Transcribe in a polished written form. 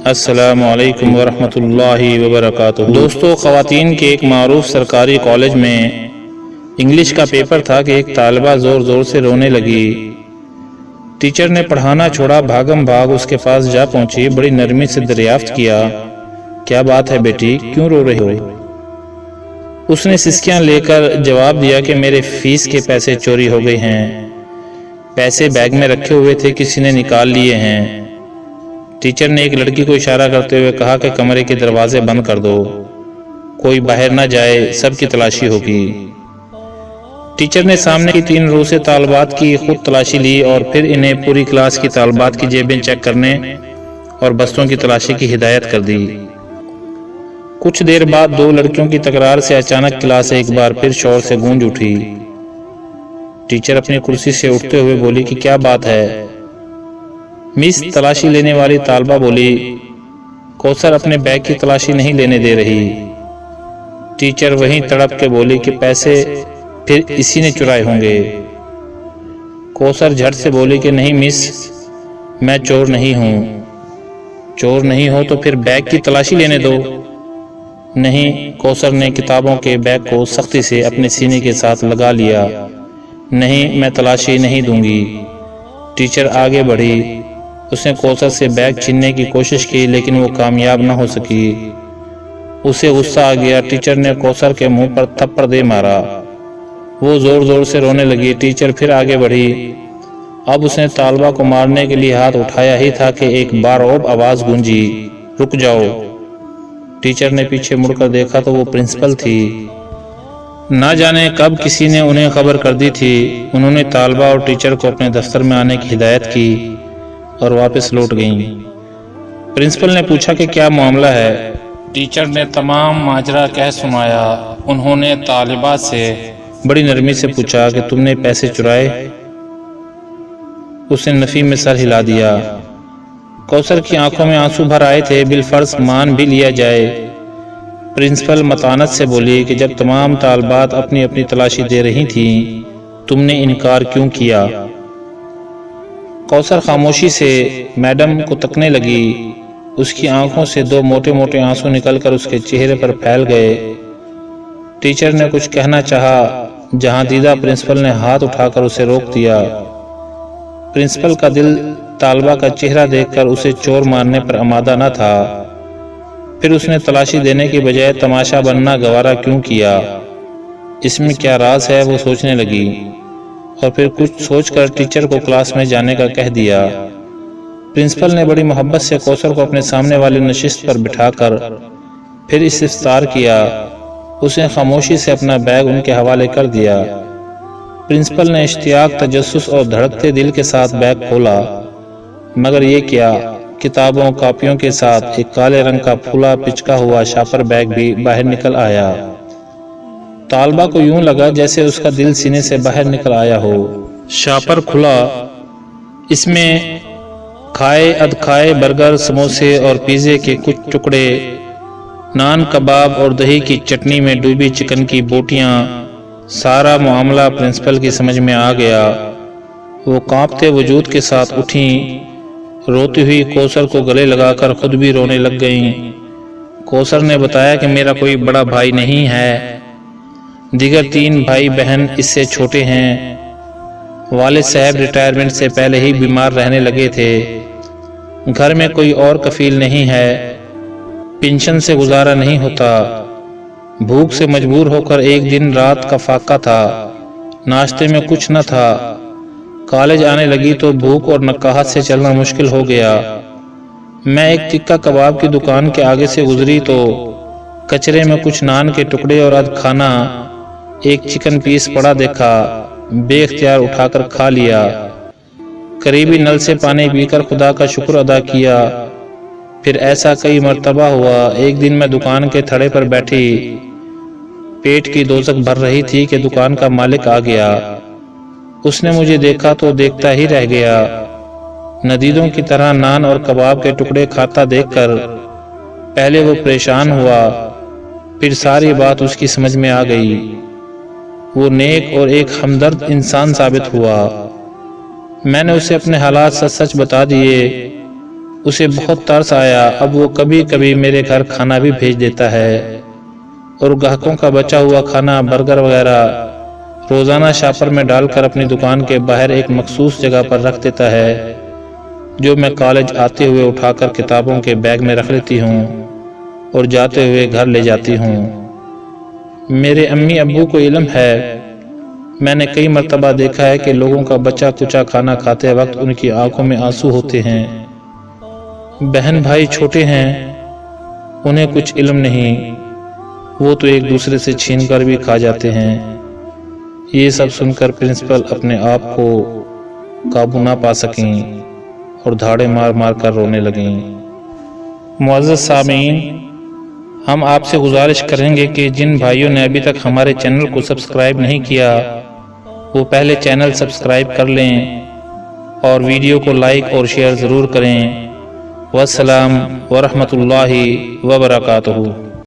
السلام علیکم ورحمۃ اللہ وبرکاتہ۔ دوستو، خواتین کے ایک معروف سرکاری کالج میں انگلش کا پیپر تھا کہ ایک طالبہ زور زور سے رونے لگی۔ ٹیچر نے پڑھانا چھوڑا، بھاگم بھاگ اس کے پاس جا پہنچی، بڑی نرمی سے دریافت کیا، کیا بات ہے بیٹی، کیوں رو رہے ہو؟ اس نے سسکیاں لے کر جواب دیا کہ میرے فیس کے پیسے چوری ہو گئے ہیں، پیسے بیگ میں رکھے ہوئے تھے، کسی نے نکال لیے ہیں۔ ٹیچر نے ایک لڑکی کو اشارہ کرتے ہوئے کہا کہ کمرے کے دروازے بند کر دو، کوئی باہر نہ جائے، سب کی تلاشی ہوگی۔ ٹیچر نے سامنے کی 3 رو سے طالبات کی خود تلاشی لی اور پھر انہیں پوری کلاس کی طالبات کی جیبیں چیک کرنے اور بستوں کی تلاشی کی ہدایت کر دی۔ کچھ دیر بعد 2 لڑکیوں کی تکرار سے اچانک کلاس ایک بار پھر شور سے گونج اٹھی۔ ٹیچر اپنی کرسی سے اٹھتے ہوئے بولی کہ کیا بات ہے؟ مس، تلاشی لینے والی طالبہ بولی، کوثر اپنے بیگ کی تلاشی نہیں لینے دے رہی۔ ٹیچر وہیں تڑپ کے بولی کہ پیسے پھر اسی نے چرائے ہوں گے۔ کوثر جھٹ سے بولی کہ نہیں مس، میں چور نہیں ہوں۔ چور نہیں ہو تو پھر بیگ کی تلاشی لینے دو۔ نہیں، کوثر نے کتابوں کے بیگ کو سختی سے اپنے سینے کے ساتھ لگا لیا۔ نہیں، میں تلاشی نہیں دوں گی۔ ٹیچر آگے بڑھی، اس نے کوثر سے بیگ چھیننے کی کوشش کی لیکن وہ کامیاب نہ ہو سکی۔ اسے غصہ آ گیا۔ ٹیچر نے کوثر کے منہ پر تھپڑ دے مارا، وہ زور زور سے رونے لگی۔ ٹیچر پھر آگے بڑھی، اب اس نے طالبہ کو مارنے کے لیے ہاتھ اٹھایا ہی تھا کہ ایک بار اور آواز گونجی، رک جاؤ۔ ٹیچر نے پیچھے مڑ کر دیکھا تو وہ پرنسپل تھی۔ نہ جانے کب کسی نے انہیں خبر کر دی تھی۔ انہوں نے طالبہ اور ٹیچر کو اپنے دفتر میں آنے کی ہدایت کی اور واپس لوٹ گئیں۔ پرنسپل نے پوچھا کہ کیا معاملہ ہے؟ ٹیچر نے تمام ماجرا کہہ سنایا۔ انہوں نے طالبہ سے بڑی نرمی سے پوچھا کہ تم نے پیسے چرائے؟ اس نے نفی میں سر ہلا دیا۔ کوثر کی آنکھوں میں آنسو بھر آئے تھے، بالفرض مان بھی لیا جائے۔ پرنسپل متانت سے بولی کہ جب تمام طالبات اپنی اپنی تلاشی دے رہی تھیں، تم نے انکار کیوں کیا؟ کوثر خاموشی سے میڈم کو تکنے لگی۔ اس کی آنکھوں سے 2 موٹے موٹے آنسو نکل کر اس کے چہرے پر پھیل گئے۔ ٹیچر نے کچھ کہنا چاہا، جہاں دیدہ پرنسپل نے ہاتھ اٹھا کر اسے روک دیا۔ پرنسپل کا دل طالبہ کا چہرہ دیکھ کر اسے چور مارنے پر آمادہ نہ تھا۔ پھر اس نے تلاشی دینے کی بجائے تماشا بننا گوارا کیوں کیا؟ اس میں کیا راز ہے؟ وہ سوچنے لگی اور پھر کچھ سوچ کر ٹیچر کو کلاس میں جانے کا کہہ دیا۔ پرنسپل نے بڑی محبت سے کوثر کو اپنے سامنے والی نشست پر بٹھا کر پھر استفسار کیا۔ اس نے خاموشی سے اپنا بیگ ان کے حوالے کر دیا۔ پرنسپل نے اشتیاق، تجسس اور دھڑکتے دل کے ساتھ بیگ کھولا، مگر یہ کیا، کتابوں کاپیوں کے ساتھ ایک کالے رنگ کا پھولا پچکا ہوا شاپر بیگ بھی باہر نکل آیا۔ طالبہ کو یوں لگا جیسے اس کا دل سینے سے باہر نکل آیا ہو۔ شاپر کھلا، اس میں کھائے ادکھائے برگر، سموسے اور پیزے کے کچھ ٹکڑے، نان، کباب اور دہی کی چٹنی میں ڈوبی چکن کی بوٹیاں۔ سارا معاملہ پرنسپل کی سمجھ میں آ گیا۔ وہ کانپتے وجود کے ساتھ اٹھیں، روتی ہوئی کوثر کو گلے لگا کر خود بھی رونے لگ گئیں۔ کوثر نے بتایا کہ میرا کوئی بڑا بھائی نہیں ہے، دیگر 3 بھائی بہن اس سے چھوٹے ہیں۔ والد صاحب ریٹائرمنٹ سے پہلے ہی بیمار رہنے لگے تھے، گھر میں کوئی اور کفیل نہیں ہے، پینشن سے گزارا نہیں ہوتا، بھوک سے مجبور ہو کر ایک دن رات کا فاقہ تھا، ناشتے میں کچھ نہ تھا، کالج آنے لگی تو بھوک اور نقاہت سے چلنا مشکل ہو گیا۔ میں ایک تکہ کباب کی دکان کے آگے سے گزری تو کچرے میں کچھ نان کے ٹکڑے اور ادھ کھانا ایک چکن پیس پڑا دیکھا، بے اختیار اٹھا کر کھا لیا۔ قریبی نل سے پانی پی کر خدا کا شکر ادا کیا۔ پھر ایسا کئی مرتبہ ہوا۔ ایک دن میں دکان کے تھڑے پر بیٹھی پیٹ کی دوزخ بھر رہی تھی کہ دکان کا مالک آ گیا۔ اس نے مجھے دیکھا تو دیکھتا ہی رہ گیا۔ ندیدوں کی طرح نان اور کباب کے ٹکڑے کھاتا دیکھ کر پہلے وہ پریشان ہوا، پھر ساری بات اس کی سمجھ میں آ گئی۔ وہ نیک اور ایک ہمدرد انسان ثابت ہوا۔ میں نے اسے اپنے حالات سچ سچ بتا دیے۔ اسے بہت ترس آیا۔ اب وہ کبھی کبھی میرے گھر کھانا بھی بھیج دیتا ہے اور گاہکوں کا بچا ہوا کھانا، برگر وغیرہ روزانہ شاپر میں ڈال کر اپنی دکان کے باہر ایک مخصوص جگہ پر رکھ دیتا ہے، جو میں کالج آتے ہوئے اٹھا کر کتابوں کے بیگ میں رکھ لیتی ہوں اور جاتے ہوئے گھر لے جاتی ہوں۔ میرے امی ابو کو علم ہے، میں نے کئی مرتبہ دیکھا ہے کہ لوگوں کا بچا کچا کھانا کھاتے وقت ان کی آنکھوں میں آنسو ہوتے ہیں۔ بہن بھائی چھوٹے ہیں، انہیں کچھ علم نہیں، وہ تو ایک دوسرے سے چھین کر بھی کھا جاتے ہیں۔ یہ سب سن کر پرنسپل اپنے آپ کو قابو نہ پا سکیں اور دھاڑے مار مار کر رونے لگیں۔ معزز سامعین، ہم آپ سے گزارش کریں گے کہ جن بھائیوں نے ابھی تک ہمارے چینل کو سبسکرائب نہیں کیا، وہ پہلے چینل سبسکرائب کر لیں اور ویڈیو کو لائک اور شیئر ضرور کریں۔ والسلام ورحمۃ اللہ وبرکاتہ۔